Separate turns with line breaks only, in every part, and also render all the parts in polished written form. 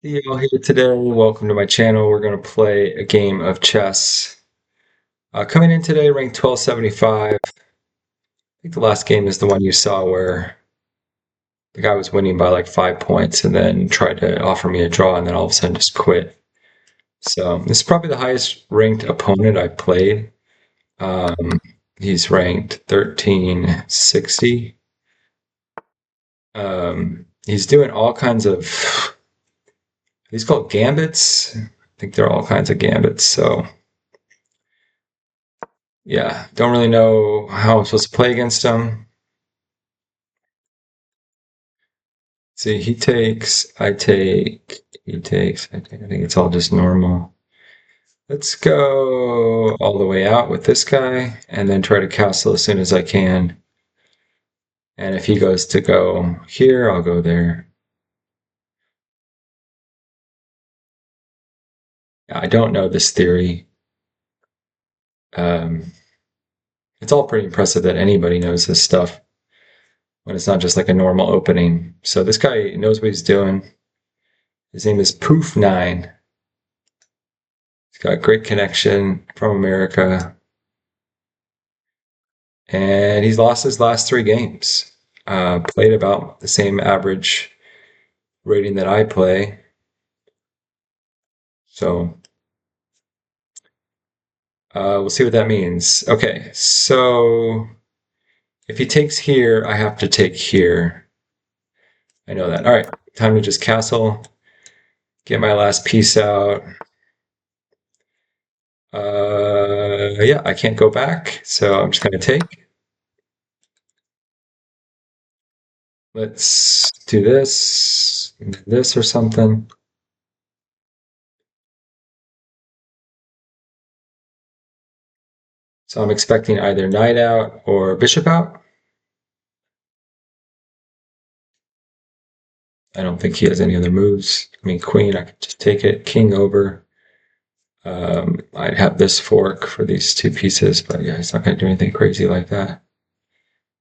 Theo here today. Welcome to my channel. We're going to play a game of chess. Coming in today, ranked 1275. I think the last game is the one you saw where the guy was winning by like 5 points and then tried to offer me a draw and then all of a sudden just quit. So this is probably the highest ranked opponent I've played. Um, he's ranked 1360. He's doing all kinds of, he's called gambits. I think they're all kinds of gambits. So yeah, don't really know how I'm supposed to play against him. See, he takes, I take, he takes, I take. I think it's all just normal. Let's go all the way out with this guy and then try to castle as soon as I can. And if he goes to go here, I'll go there. I don't know this theory. Um, it's all pretty impressive that anybody knows this stuff when it's not just like a normal opening. So this guy knows what he's doing. His name is Poof9. He's got great connection from America. And he's lost his last 3 games. Played about the same average rating that I play. So we'll see what that means. Okay, so if he takes here, I have to take here. I know that. All right, time to just castle. Get my last piece out. Yeah, I can't go back, so I'm just going to take. Let's do this, this or something. So I'm expecting either knight out or bishop out. I don't think he has any other moves. I mean, queen, I could just take it. King over. I'd have this fork for these 2 pieces, but yeah, he's not going to do anything crazy like that.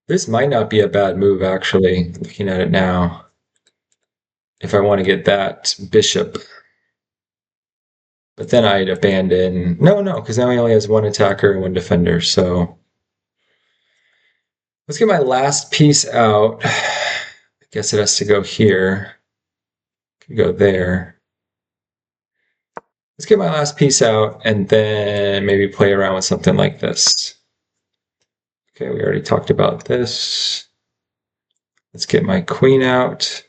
This might not be a bad move, actually, looking at it now. If I want to get that bishop. But then I'd abandon... No, because now he only has 1 attacker and 1 defender, so... Let's get my last piece out. I guess it has to go here. Could go there. Let's get my last piece out and then maybe play around with something like this. Okay, we already talked about this. Let's get my queen out.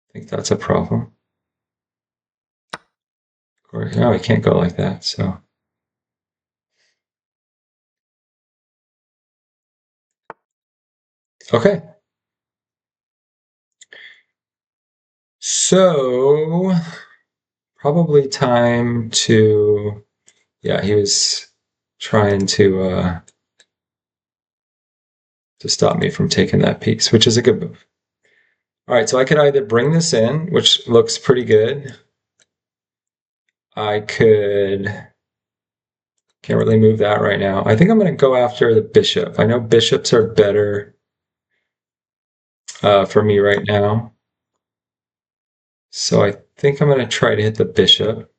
I think that's a problem. Of course, no, we can't go like that, so. Okay. So, probably time to, yeah, he was trying to stop me from taking that piece, which is a good move. All right, so I could either bring this in, which looks pretty good. I could, can't really move that right now. I think I'm going to go after the bishop. I know bishops are better for me right now. So I think I'm going to try to hit the bishop.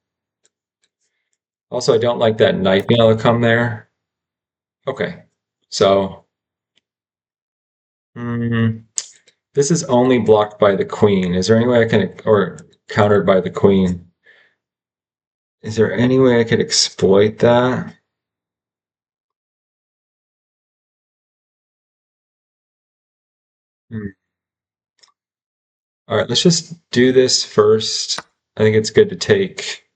Also, I don't like that knight being able to come there. Okay, so this is only blocked by the queen. Is there any way I can, or countered by the queen? Is there any way I could exploit that? All right, let's just do this first. I think it's good to take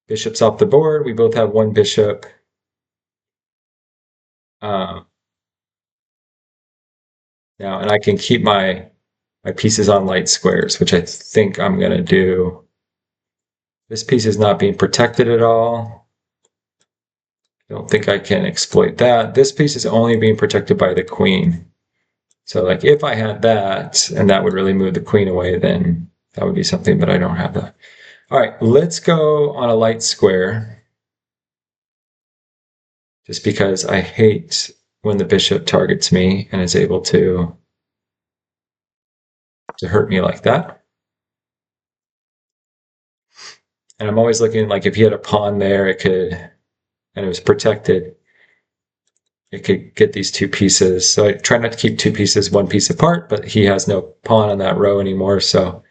bishops off the board. We both have 1 bishop. Now, and I can keep my pieces on light squares, which I think I'm going to do. This piece is not being protected at all. I don't think I can exploit that. This piece is only being protected by the queen. So like if I had that, and that would really move the queen away, then that would be something, but I don't have that. All right, let's go on a light square. Just because I hate when the bishop targets me and is able to... to hurt me like that. And I'm always looking like if he had a pawn there, it could, and it was protected, it could get these two pieces. So I try not to keep two pieces one piece apart, but he has no pawn on that row anymore, so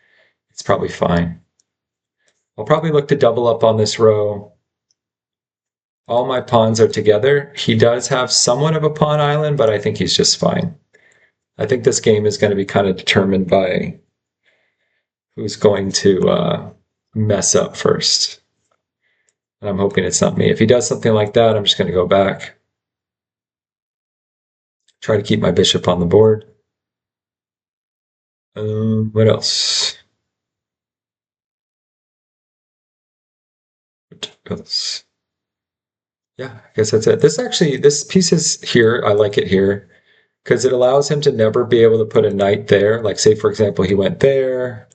it's probably fine. I'll probably look to double up on this row. All my pawns are together. He does have somewhat of a pawn island, but I think he's just fine. I think this game is going to be kind of determined by who's going to mess up first. And I'm hoping it's not me. If he does something like that, I'm just going to go back. Try to keep my bishop on the board. What else? Yeah, I guess that's it. This piece is here. I like it here because it allows him to never be able to put a knight there. Like, say, for example, he went there,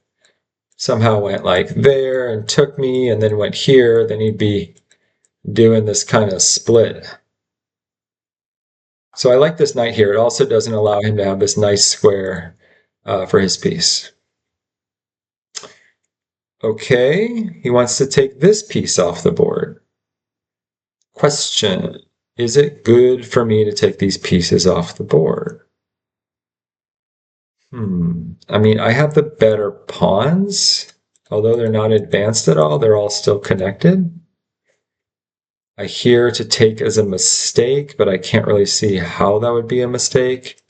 somehow went like there and took me, and then went here. Then he'd be doing this kind of split. So I like this knight here. It also doesn't allow him to have this nice square for his piece. Okay, he wants to take this piece off the board. Question, is it good for me to take these pieces off the board? I mean, I have the better pawns. Although they're not advanced at all, they're all still connected. I hear to take as a mistake, but I can't really see how that would be a mistake.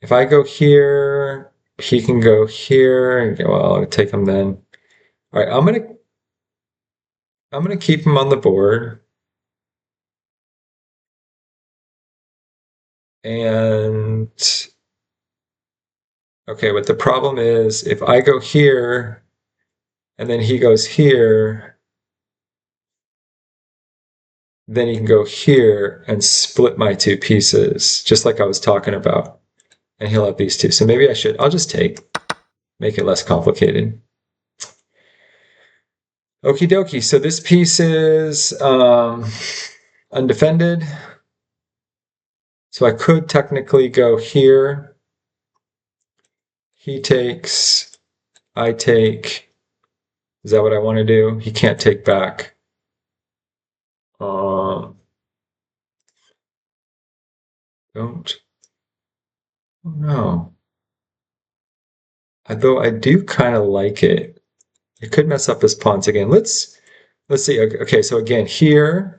If I go here, he can go here. Well, I'll take him then. All right, I'm gonna keep him on the board. And okay, but the problem is if I go here and then he goes here, then he can go here and split my two pieces, just like I was talking about. And he'll have these two. So maybe I'll just make it less complicated. Okie dokie, so this piece is undefended. So I could technically go here. He takes, I take. Is that what I want to do? He can't take back. Don't. Oh no. Though I do kind of like it. It could mess up his pawns again. Let's see. Okay, so again here.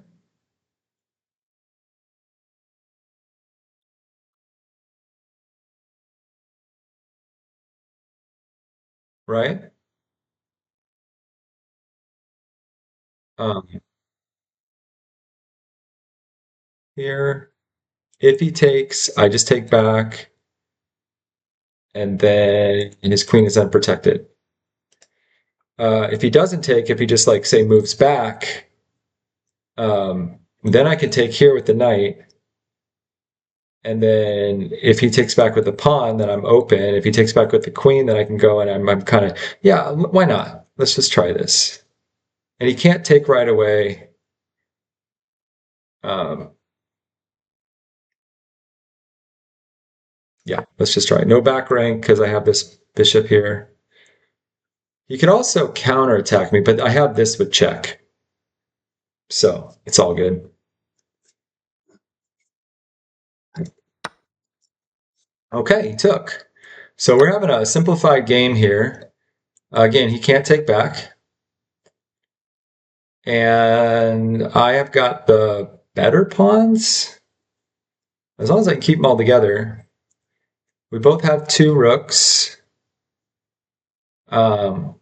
Right? Um, here. If he takes, I just take back. And then his queen is unprotected. If he doesn't take, if he just like say moves back, then I can take here with the knight. And then if he takes back with the pawn, then I'm open. If he takes back with the queen, then I can go and I'm kind of, yeah, why not? Let's just try this. And he can't take right away. Yeah, let's just try it. No back rank because I have this bishop here. He could also counterattack me, but I have this with check. So it's all good. Okay, he took. So we're having a simplified game here. Again, he can't take back. And I have got the better pawns. As long as I can keep them all together. We both have two rooks. Oh,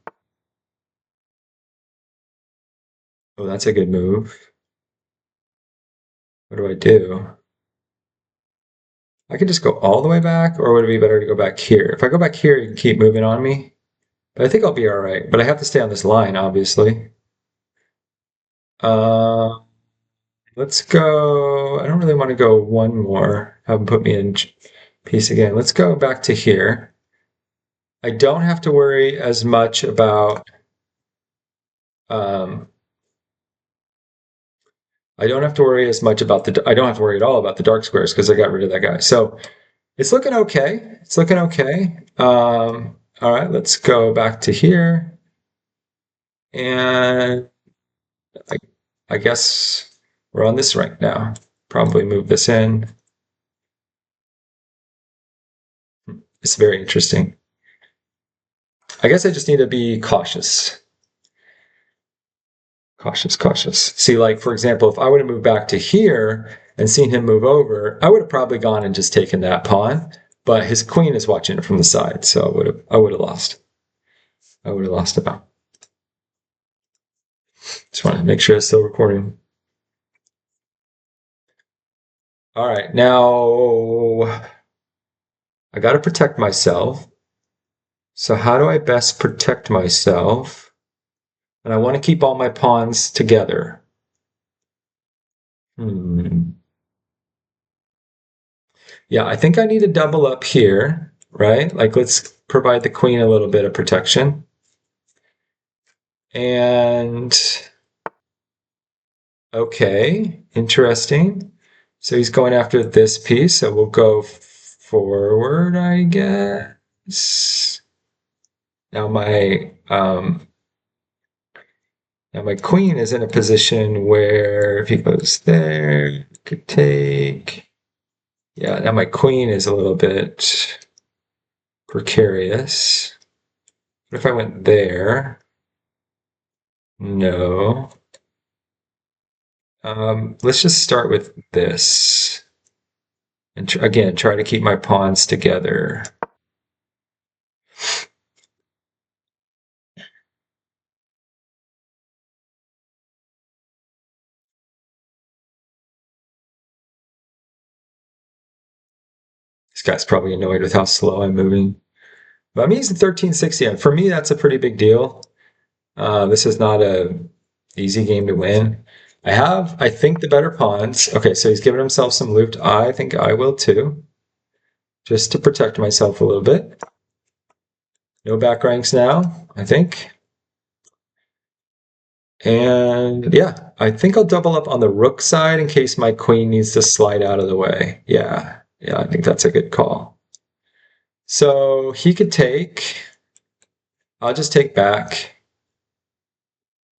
that's a good move. What do I do? I could just go all the way back, or would it be better to go back here? If I go back here, you can keep moving on me. But I think I'll be all right. But I have to stay on this line, obviously. Let's go. I don't really want to go one more. Have him put me in piece again. Let's go back to here. I don't have to worry as much about. I don't have to worry as much about I don't have to worry at all about the dark squares because I got rid of that guy. So It's looking okay. It's looking okay. All right, let's go back to here. And I, I guess we're on this rank now. Probably move this in. It's very interesting. I guess I just need to be cautious. Cautious, cautious. See, like, for example, if I would have moved back to here and seen him move over, I would have probably gone and just taken that pawn. But his queen is watching it from the side, so I would have lost. I would have lost it. Just want to make sure it's still recording. All right, now I got to protect myself. So how do I best protect myself? And I want to keep all my pawns together. Yeah, I think I need to double up here, right? Like, let's provide the queen a little bit of protection. And okay, interesting. So he's going after this piece, so we'll go forward, I guess. Now my queen is in a position where if he goes there, he could take. Yeah, now my queen is a little bit precarious. What if I went there? No. Let's just start with this. And again, try to keep my pawns together. This guy's probably annoyed with how slow I'm moving. But I'm using 1360, and for me, that's a pretty big deal. This is not a easy game to win. I have, I think, the better pawns. Okay, so he's giving himself some loot. I think I will too, just to protect myself a little bit. No back ranks now, I think. And yeah, I think I'll double up on the rook side in case my queen needs to slide out of the way. Yeah, I think that's a good call. So he could take. I'll just take back.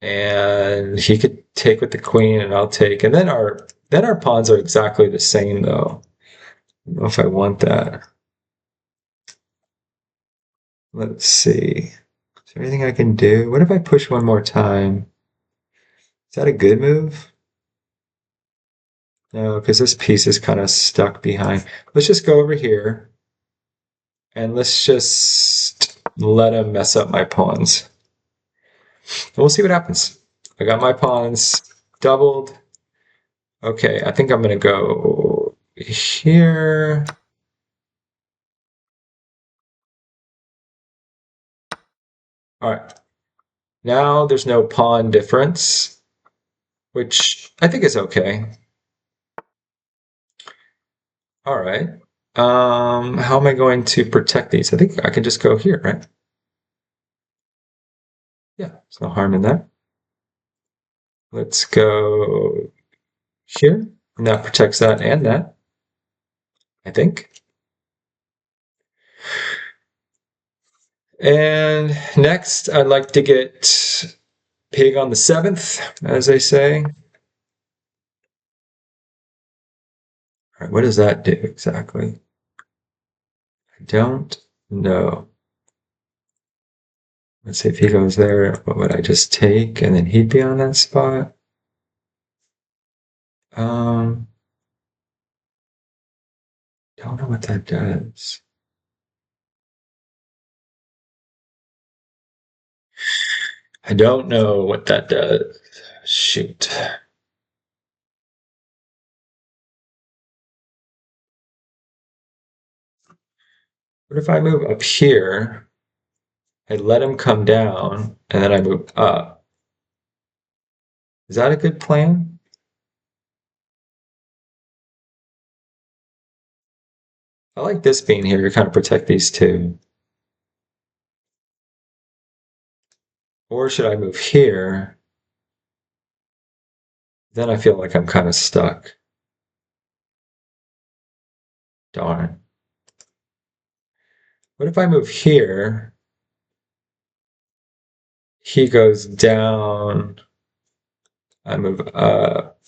And he could take with the queen and I'll take. And then our pawns are exactly the same though. I don't know if I want that. Let's see. Is there anything I can do? What if I push one more time? Is that a good move? No, because this piece is kind of stuck behind. Let's just go over here. And let's just let him mess up my pawns. We'll see what happens. I got my pawns doubled. Okay, I think I'm going to go here. All right. Now there's no pawn difference, which I think is okay. All right. How am I going to protect these? I think I can just go here, right? Yeah, there's no harm in that. Let's go here. And that protects that and that, I think. And next, I'd like to get pig on the 7th, as they say. All right, what does that do exactly? I don't know. Let's see if he goes there, what would I just take? And then he'd be on that spot. Don't know what that does. I don't know what that does. Shoot. What if I move up here? I let him come down, and then I move up. Is that a good plan? I like this being here to kind of protect these two. Or should I move here? Then I feel like I'm kind of stuck. Darn. What if I move here? He goes down. I move up.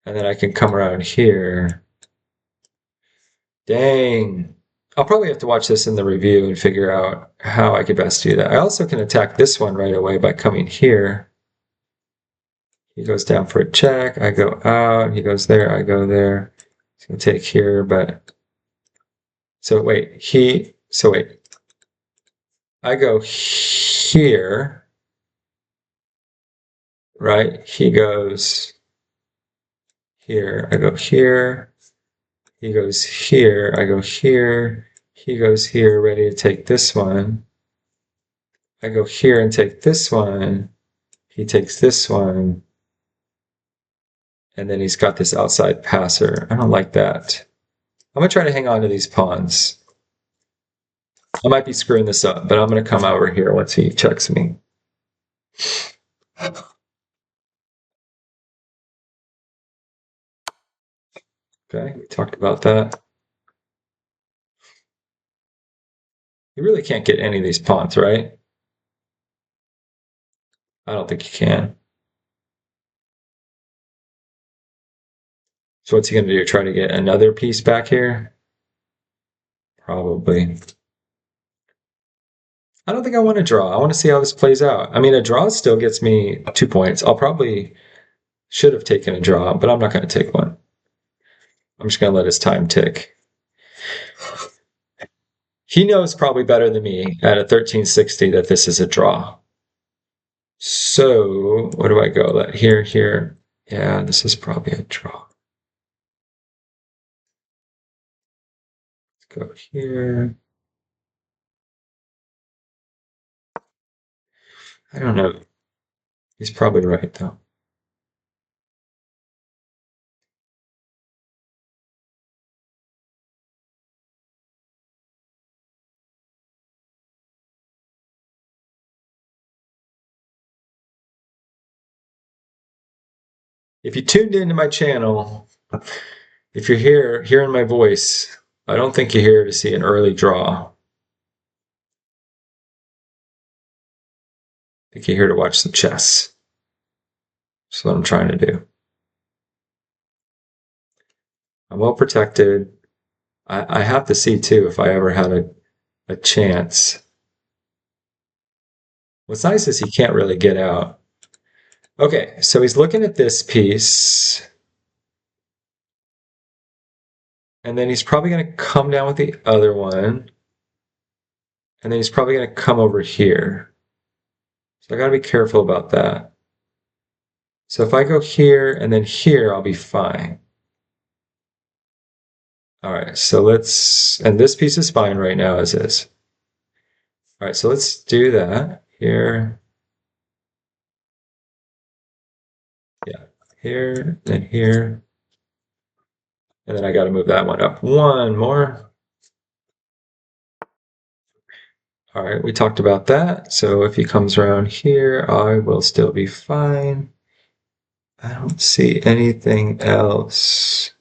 And then I can come around here. Dang. I'll probably have to watch this in the review and figure out how I could best do that. I also can attack this one right away by coming here. He goes down for a check. I go out. He goes there. I go there. He's going to take here, but... So wait. I go here. Right? He goes here. I go here. He goes here. I go here. He goes here, ready to take this one. I go here and take this one. He takes this one. And then he's got this outside passer. I don't like that. I'm going to try to hang on to these pawns. I might be screwing this up, but I'm going to come over here once he checks me. Okay, we talked about that. You really can't get any of these pawns, right? I don't think you can. So what's he going to do? Try to get another piece back here? Probably. I don't think I want to draw. I want to see how this plays out. I mean, a draw still gets me 2 points. I'll probably should have taken a draw, but I'm not going to take one. I'm just going to let his time tick. He knows probably better than me at a 1360 that this is a draw. So, what do I go? Let here, here. Yeah, this is probably a draw. Let's go here. I don't know. He's probably right, though. If you tuned into my channel, if you're here, hearing my voice, I don't think you're here to see an early draw. I think you're here to watch some chess. That's what I'm trying to do. I'm well protected. I have to see, too, if I ever had a chance. What's nice is he can't really get out. Okay, so he's looking at this piece. And then he's probably going to come down with the other one. And then he's probably going to come over here. So I got to be careful about that. So if I go here and then here, I'll be fine. All right, so let's, and this piece is fine right now as is. All right, so let's do that here. Yeah, here, then here. And then I got to move that one up one more. All right, we talked about that. So if he comes around here, I will still be fine. I don't see anything else.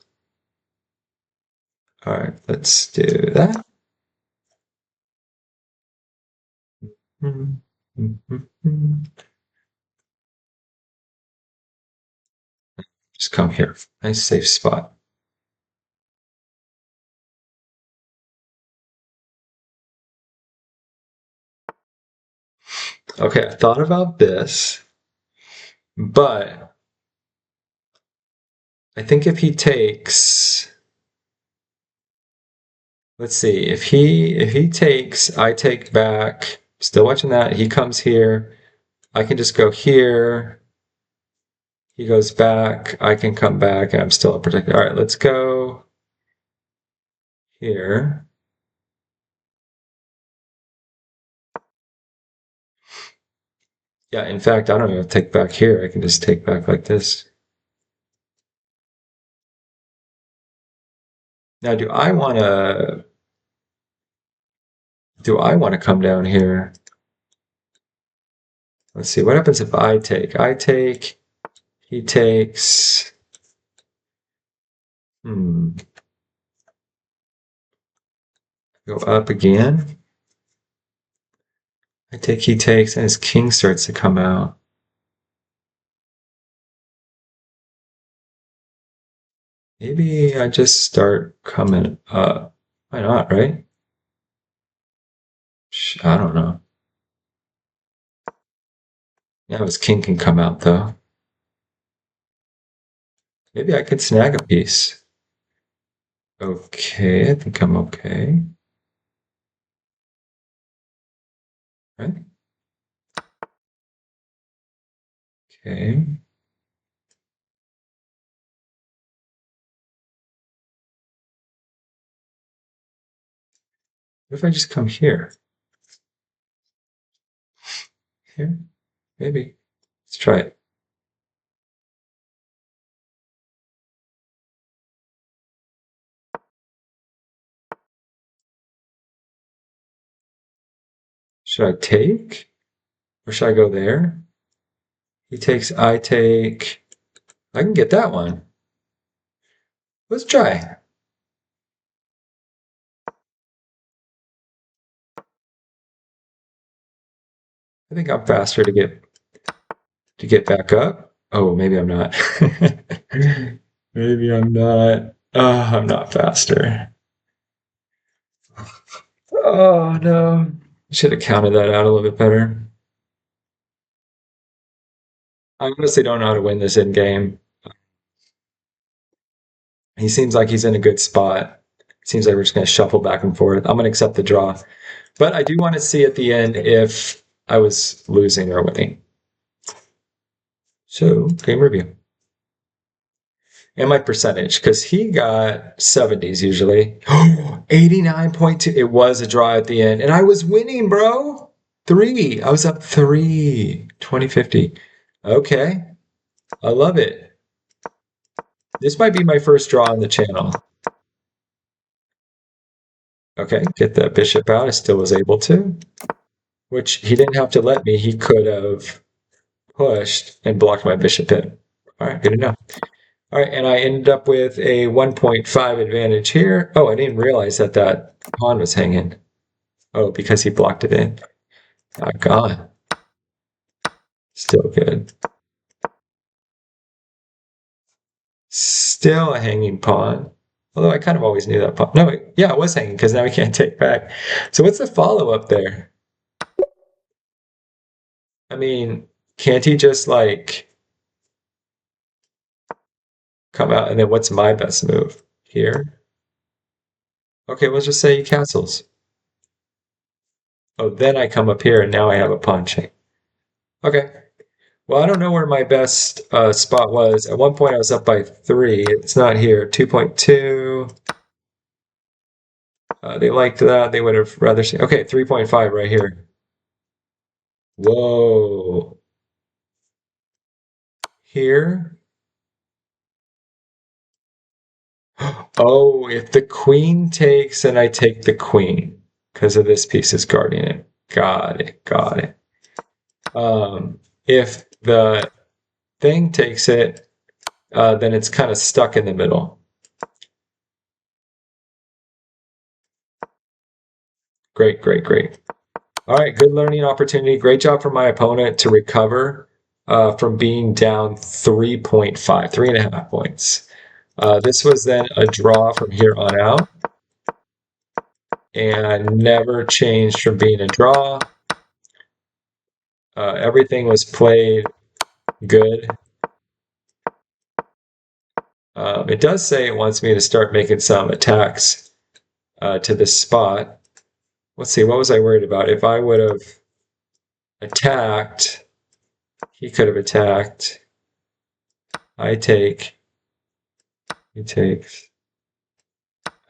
All right, let's do that. Just come here. Nice safe spot. Okay, I thought about this, but I think if he takes, let's see, if he takes, I take back, still watching that, he comes here, I can just go here, he goes back, I can come back, and I'm still protected. All right, let's go here. Yeah, in fact, I don't even take back here, I can just take back like this. Now, do I want to come down here? Let's see, what happens if I take? I take, he takes. Go up again. I take, he takes, and his king starts to come out. Maybe I just start coming up. Why not, right? I don't know. Now his king can come out, though. Maybe I could snag a piece. Okay, I think I'm okay. Right? Okay. What if I just come here? Here? Maybe. Let's try it. Should I take? Or should I go there? He takes, I take. I can get that one. Let's try. I think I'm faster to get back up. Oh, maybe I'm not. Maybe I'm not. Oh, I'm not faster. Oh no. Should have counted that out a little bit better. I honestly don't know how to win this in game. He seems like he's in a good spot. Seems like we're just going to shuffle back and forth. I'm going to accept the draw. But I do want to see at the end if I was losing or winning. So, game review. And my percentage, because he got 70s usually. 89.2. It was a draw at the end. And I was winning, bro. Three. I was up three. 2050. Okay. I love it. This might be my first draw on the channel. Okay, get that bishop out. I still was able to. Which he didn't have to let me. He could have pushed and blocked my bishop in. All right, good enough. All right, and I ended up with a 1.5 advantage here. Oh, I didn't realize that that pawn was hanging. Oh, because he blocked it in. Oh, God. Still good. Still a hanging pawn. Although I kind of always knew that pawn. No, yeah, it was hanging because now we can't take back. So what's the follow-up there? I mean, can't he just like come out and then what's my best move? Here? Okay, we'll just say he castles. Oh, then I come up here and now I have a pawn chain. Okay. Well, I don't know where my best spot was. At one point I was up by 3. It's not here. 2.2. They liked that. They would have rather seen. Okay, 3.5 right here. Whoa. Here. Oh, if the queen takes and I take the queen because of this piece is guarding it. Got it. Got it. If the thing takes it, then it's kind of stuck in the middle. Great, great, great. All right, good learning opportunity. Great job for my opponent to recover from being down 3.5, 3.5 points. This was then a draw from here on out and never changed from being a draw. Everything was played good. It does say it wants me to start making some attacks to this spot. Let's see, what was I worried about? If I would have attacked, he could have attacked. I take, he takes,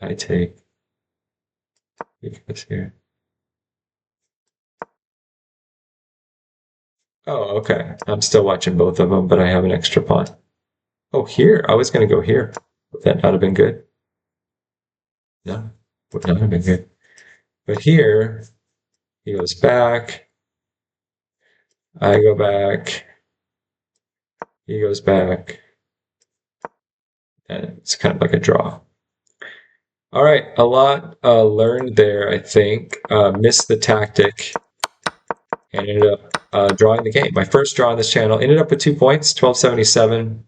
I take, he goes here. Oh, okay. I'm still watching both of them, but I have an extra pawn. Oh, here. I was going to go here. Would that not have been good? No, would not have been good. But here, he goes back. I go back. He goes back. And it's kind of like a draw. All right, a lot learned there, I think. Missed the tactic and ended up drawing the game. My first draw on this channel ended up with 2 points, 1277.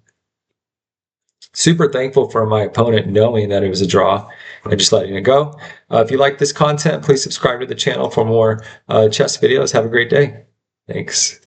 Super thankful for my opponent knowing that it was a draw and just letting it go. If you like this content, please subscribe to the channel for more chess videos. Have a great day. Thanks.